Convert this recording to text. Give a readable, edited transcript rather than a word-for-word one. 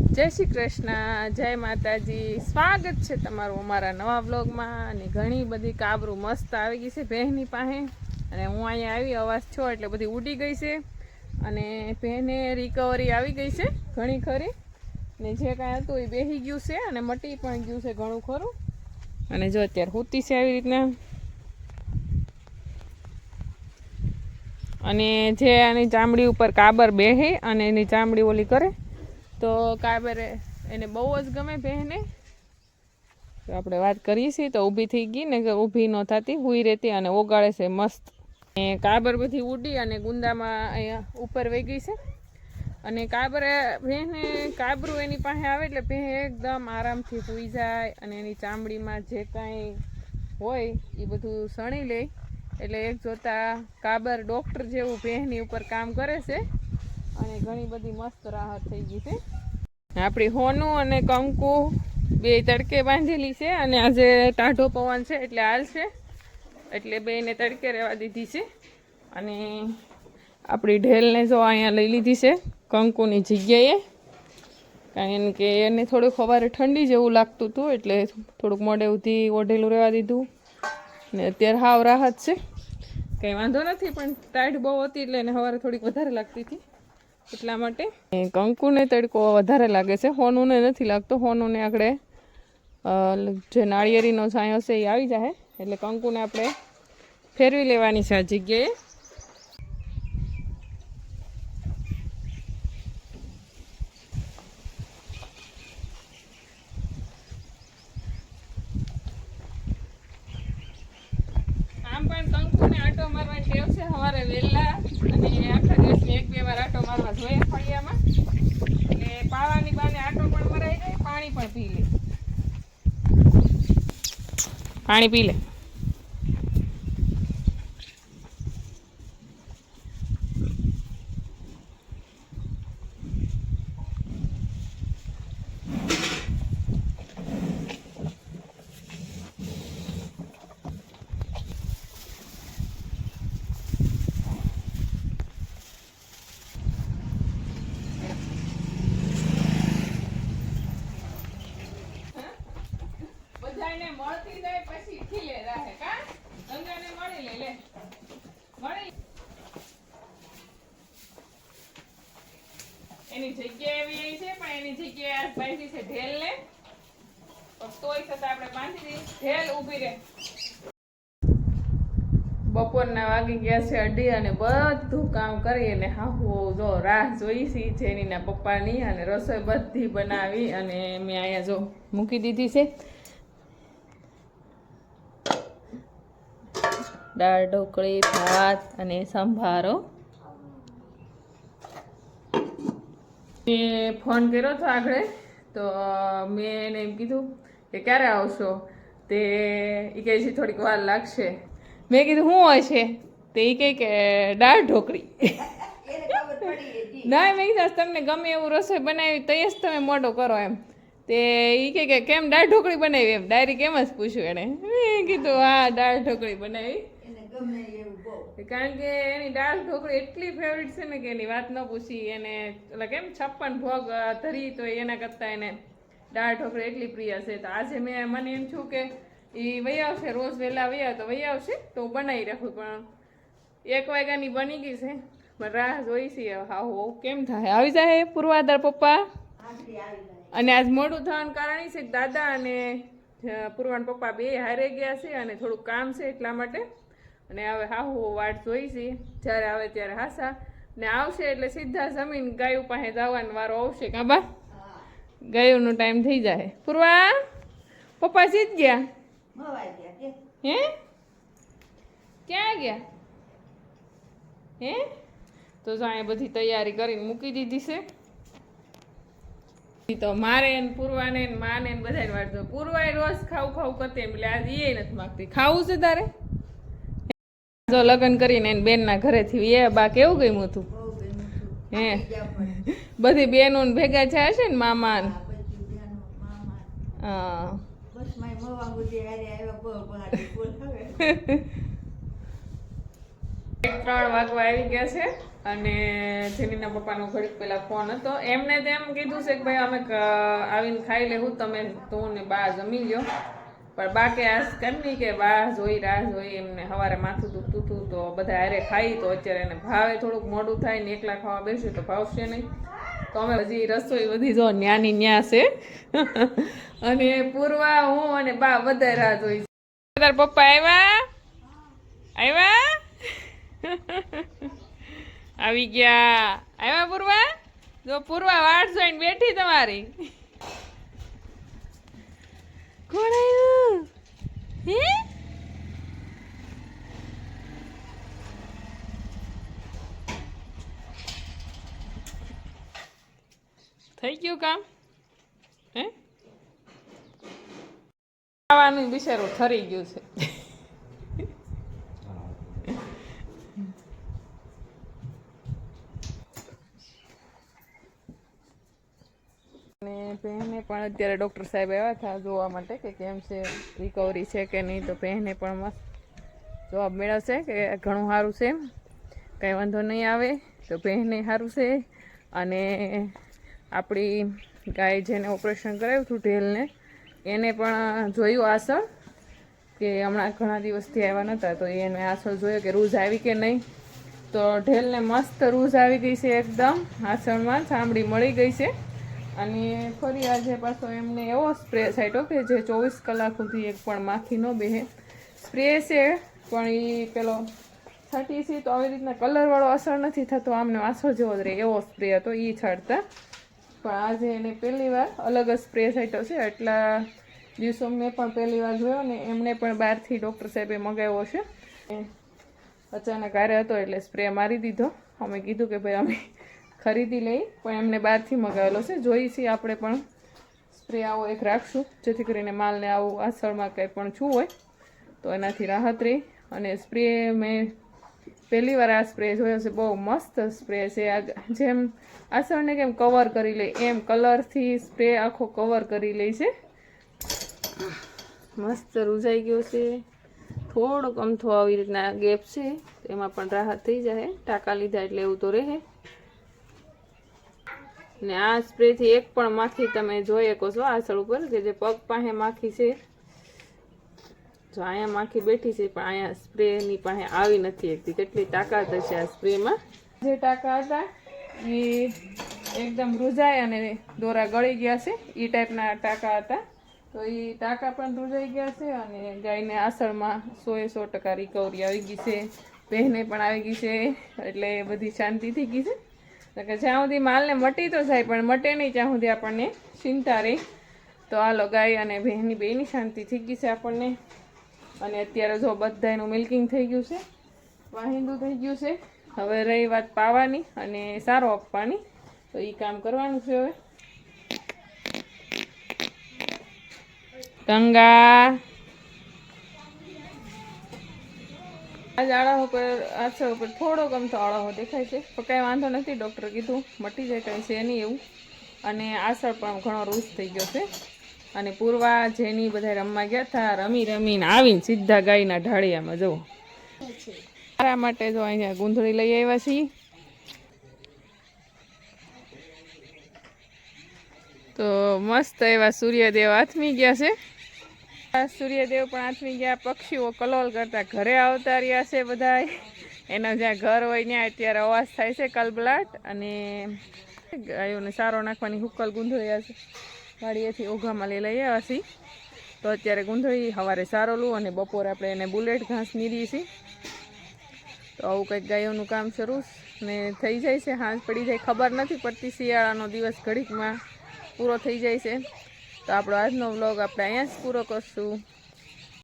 જય શ્રી કૃષ્ણ, જય માતાજી. સ્વાગત છે તમારું અમારા નવા વ્લોગમાં. અને ઘણી બધી કાબરું મસ્ત આવી ગઈ છે ભેંની પાસે. અને હું અહીંયા આવી અવાજ છો એટલે બધી ઉડી ગઈ છે. અને ભેંને રિકવરી આવી ગઈ છે ઘણી ખરી. ને જે કાંઈ હતું એ બેસી ગયું છે અને મટી પણ ગયું છે ઘણું ખરું. અને જો અત્યારે સૂતી છે આવી રીતના. અને જે આની ચામડી ઉપર કાબર બેસે અને એની ચામડી ઓલી કરે તો કાબરે એને બહુ જ ગમે બહેને. તો આપણે વાત કરીએ છીએ તો ઊભી થઈ ગઈ ને કે ઊભી ન થતી, હુઈ રહેતી અને ઓગાળે છે મસ્ત. ને કાબર બધી ઉડી અને ગુંદામાં અહીંયા ઉપર વહી ગઈ છે. અને કાબરે બહેને કાબરું એની પાસે આવે એટલે બહેન એકદમ આરામથી સૂઈ જાય અને એની ચામડીમાં જે કાંઈ હોય એ બધું સણી લે. એટલે એક જોતા કાબર ડૉક્ટર જેવું બહેનની ઉપર કામ કરે છે. અને ઘણી બધી મસ્ત રાહત થઈ ગઈ છે. આપણી હોનું અને કંકુ બે તડકે બાંધેલી છે. અને આજે ટાઢો પવન છે એટલે હાલ છે એટલે બેને તડકે રહેવા દીધી છે. અને આપણી ઢેલને જો અહીંયા લઈ લીધી છે કંકુની જગ્યાએ, કારણ કે એને થોડુંક સવારે ઠંડી જેવું લાગતું હતું એટલે થોડુંક મોઢે સુધી ઓઢેલું રહેવા દીધું. ને અત્યારે હાવ રાહત છે, કંઈ વાંધો નથી. પણ ટાઈટ બહુ હતી એટલે એને સવારે થોડીક વધારે લાગતી હતી એટલા માટે. કંકુને તડકો વધારે લાગે છે, હોનુંને નથી લાગતો. હોનુંને આપણે જે નાળિયેરીનો છાંયો હશે એ આવી જાય એટલે કંકુને આપણે ફેરવી લેવાની છે આ જગ્યાએ. આમ પણ કંકુને આટો મારવાની ટેવ છે સવારે વહેલા. અને આખા દિવસની 1-2 વાર આટો મારવા જોઈએ ફળિયામાં. એટલે પાવાની બાને આટો પણ મરાઈ જાય, પાણી પણ પી લે. પાણી પી લે. બધાને મળતી જાય પછી ખીલે રહે કા. ગંગાને મળી લે મળી એની જગ્યા એવી છે. પણ એની જગ્યાએ બાંધી છે ઢેલને. તોય છતાં આપણે બાંધી દઈએ. ઢેલ ઊભી રહે. બપોરના વાગી ગયા છે 2:30 અને બધું કામ કરી અને હાહુ જો રાહ જોઈ છે જેનીના પપ્પાની. અને રસોઈ બધી બનાવી અને મેં અહીંયા જો મૂકી દીધી છે. દાળ ઢોકળી, ભાત અને સંભારો. મેં ફોન કર્યો હતો આગળ તો મેં એને એમ કીધું કે ક્યારે આવશો. તે એ કહે છે થોડીક વાર લાગશે. મેં કીધું શું હોય છે? તો એ કહે કે દાળ ઢોકળી. ના, મેં કીધું તમને ગમે એવું રસોઈ બનાવી તો જ તમે મોઢો કરો એમ. તે એ કહે કે કેમ દાળ ઢોકળી બનાવી? એમ ડાયરેક્ટ એમ જ પૂછ્યું એણે. મેં કીધું હા દાળ ઢોકળી બનાવી. કારણ કે એની દાળ ઢોકળી એટલી ફેવરિટ છે ને કે એની વાત ન પૂછી. એને એટલે કેમ 56 ભોગ ધરી તો એના કરતાં એને દાળ ઢોકળી એટલી પ્રિય છે. તો આજે મને એમ છું કે એ વહી આવશે, રોજ વહેલા વહી તો વહી આવશે તો બનાવી રાખું. પણ 1 વાગ્યાની બની ગઈ છે. પણ રાહ જોઈ છે હા હો કેમ થાય. આવી જાય પૂર્વાદર પપ્પા. અને આજ મોડું થવાનું કારણ એ છે કે દાદા અને પૂર્વાન પપ્પા બે હારે ગયા છે અને થોડુંક કામ છે એટલા માટે. અને હવે હાહુ વાટ જોઈ છે જ્યારે આવે ત્યારે હાસા. ને આવશે એટલે સીધા જમીન ગાયું પાસે જવાનો વારો આવશે. કાબા ગાયુંનો ટાઈમ થઈ જાય. પૂર્વા પપ્પા સીધ ગયા હે? ક્યાં ગયા હે? તો જો અહીંયા બધી તૈયારી કરીને મૂકી દીધી છે. તો મારે ને પૂર્વાને ને માને ને બધાને વાટ જો. પૂર્વાએ રોજ ખાવું કરતી એટલે આજે એ નથી માગતી. ખાવું છે તારે? જો લગ્ન કરીને એને બેનના ઘરેથી એ બા કેવું ગયું હતું હે? બધી બેનો ભેગા થયા હશે ને મામા. હા 3 વાગવા આવી ગયા છે અને જેનીના પપ્પાનો ઘડીક પહેલા ફોન હતો. એમને તેમ કીધું છે કે ભાઈ અમે આવીને ખાઈ લેવું, તમે તું ને બા જમી લ્યો. પણ બા કે આજ કેમ નહીં કે બા જોઈ રાહ જોઈ, એમને સવારે માથું દુખતું હતું તો બધા હારે ખાઈ તો અત્યારે એને ભાવે થોડુંક મોડું થાય ને એકલા ખાવા બેસ્યું તો ભાવશે નહીં. તો અમે હજી રસોઈ બધી જો ન્યાની ન્યા છે અને પૂર્વા હું અને બા બધા રાહ જોઈ. તાર પપ્પા આવ્યા આવી ગયા. આવ્યા પૂર્વા? જો પૂર્વા વાટ જોઈને બેઠી તમારી. કોણ આવ્યું? હે થઈ ગયું કામ? હે ખાવાનું બિચારું ઠરી ગયું છે. અને બહેને પણ અત્યારે ડૉક્ટર સાહેબ આવ્યા હતા જોવા માટે કે કેમ છે, રિકવરી છે કે નહીં. તો બહેને પણ મસ્ત જવાબ મેળવશે કે ઘણું સારું છે, કંઈ વાંધો નહીં આવે. તો બહેને સારું છે. અને આપણી ગાય જેને ઓપરેશન કરાવ્યું હતું ઢેલને, એને પણ જોયું આસળ કે હમણાં ઘણા દિવસથી આવ્યા નહોતા, તો એને આસળ જોયો કે રૂઝ આવી કે નહીં. તો ઢેલને મસ્ત રૂઝ આવી ગઈ છે, એકદમ આસળમાં ચામડી મળી ગઈ છે. અને ફરી આજે પાછો એમને એવો સ્પ્રે છાંટ્યો કે જે 24 કલાક સુધી એક પણ માખી ન બેસે. સ્પ્રે છે પણ એ પેલો છાંટી છે તો આવી રીતના કલરવાળો અસર નથી થતો, આમને આસળ જેવો જ રહે એવો સ્પ્રે હતો એ છાંટતા. પણ આજે એને પહેલી વાર અલગ જ સ્પ્રે છાંટ્યો છે. એટલા દિવસો મેં પણ પહેલી વાર જોયો ને એમને પણ બહારથી ડૉક્ટર સાહેબે મંગાવ્યો છે. અચાનક આરે હતો એટલે સ્પ્રે મારી દીધો. અમે કીધું કે ભાઈ અમે ખરીદી લઈ, પણ એમને બહારથી મંગાવેલો છે. જોઈ છીએ આપણે પણ સ્પ્રે આવો એક રાખશું જેથી કરીને માલને આવું આસળમાં કંઈ પણ છું હોય તો એનાથી રાહત રહે. અને સ્પ્રે મેં પહેલી વાર આ સ્પ્રે જોયો છે, બહુ મસ્ત સ્પ્રે છે. જેમ આસળને કેમ કવર કરી લે એમ કલરથી સ્પ્રે આખો કવર કરી લે છે. મસ્ત રૂઝાઈ ગયો છે. થોડોક અમથો આવી રીતના ગેપ છે, એમાં પણ રાહત થઈ જાય. ટાંકા લીધા એટલે એવું તો રહે. ને આ સ્પ્રેથી એક પણ માખી તમે જોઈ શકો છો આસળ ઉપર, કે જે પગ પાસે માખી છે. જો અહીંયા માખી બેઠી છે પણ અહીંયા સ્પ્રેની પાસે આવી નથી એકથી. કેટલી તાકાત હશે આ સ્પ્રેમાં. જે ટાંકા હતા એ એકદમ રૂઝાય અને દોરા ગળી ગયા છે, એ ટાઈપના ટાંકા હતા. તો એ ટાંકા પણ રૂઝાઈ ગયા છે અને ગાયને આસળમાં 100% રિકવરી આવી ગઈ છે. બહેને પણ આવી ગઈ છે, એટલે બધી શાંતિ થઈ ગઈ છે. કે જ્યાં સુધી માલને મટી તો જાય પણ મટે નહીં ત્યાં સુધી આપણને ચિંતા રહી. તો હાલો ગાય અને બહેનની બેની શાંતિ થઈ ગઈ છે આપણને. અને અત્યારે જો બધાનું મિલ્કિંગ થઈ ગયું છે, વાહિંદુ થઈ ગયું છે. હવે રહી વાત પાવાની અને સારો આપવાની, તો એ કામ કરવાનું છે હવે. ગંગા આજ આળા ઉપર આછળ ઉપર થોડો ગમતો આળો દેખાય છે, પણ કાંઈ વાંધો નથી. ડૉક્ટરે કીધું મટી જાય, કાંઈ છે નહીં એવું. અને આસળ પણ ઘણો રૂઝ થઈ ગયો છે. અને પૂર્વા જેની બધા રમવા ગયા હતા, રમીને આવીને સીધા ગાયના ઢાળિયામાં જવો. મારા માટે જો અહીંયા ગુંદડી લઈ આવ્યા છીએ. તો મસ્ત એવા સૂર્યદેવ આથમી ગયા છે. સૂર્યદેવ પણ આથમી ગયા. પક્ષીઓ કલોલ કરતા ઘરે આવતા રહ્યા છે બધા. એના જ્યાં ઘર હોય ત્યાં અત્યારે અવાજ થાય છે કલબલાટ. અને ગાયોને સારો નાખવાની હુક્કલ ગુંદળ્યા છે, વાડીએથી ઓઘામાં લઈ આવ્યા છીએ. તો અત્યારે ગુંદળી સવારે સારો લઉં અને બપોરે આપણે એને બુલેટ ઘાસ નીરીએ છીએ. તો આવું કંઈક ગાયોનું કામ શરૂ ને થઈ જાય છે. હાંજ પડી જાય ખબર નથી પડતી. શિયાળાનો દિવસ ઘડીકમાં પૂરો થઈ જાય છે. તો આપણો આજનો વ્લોગ આપણે અહીંયા જ પૂરો કરશું.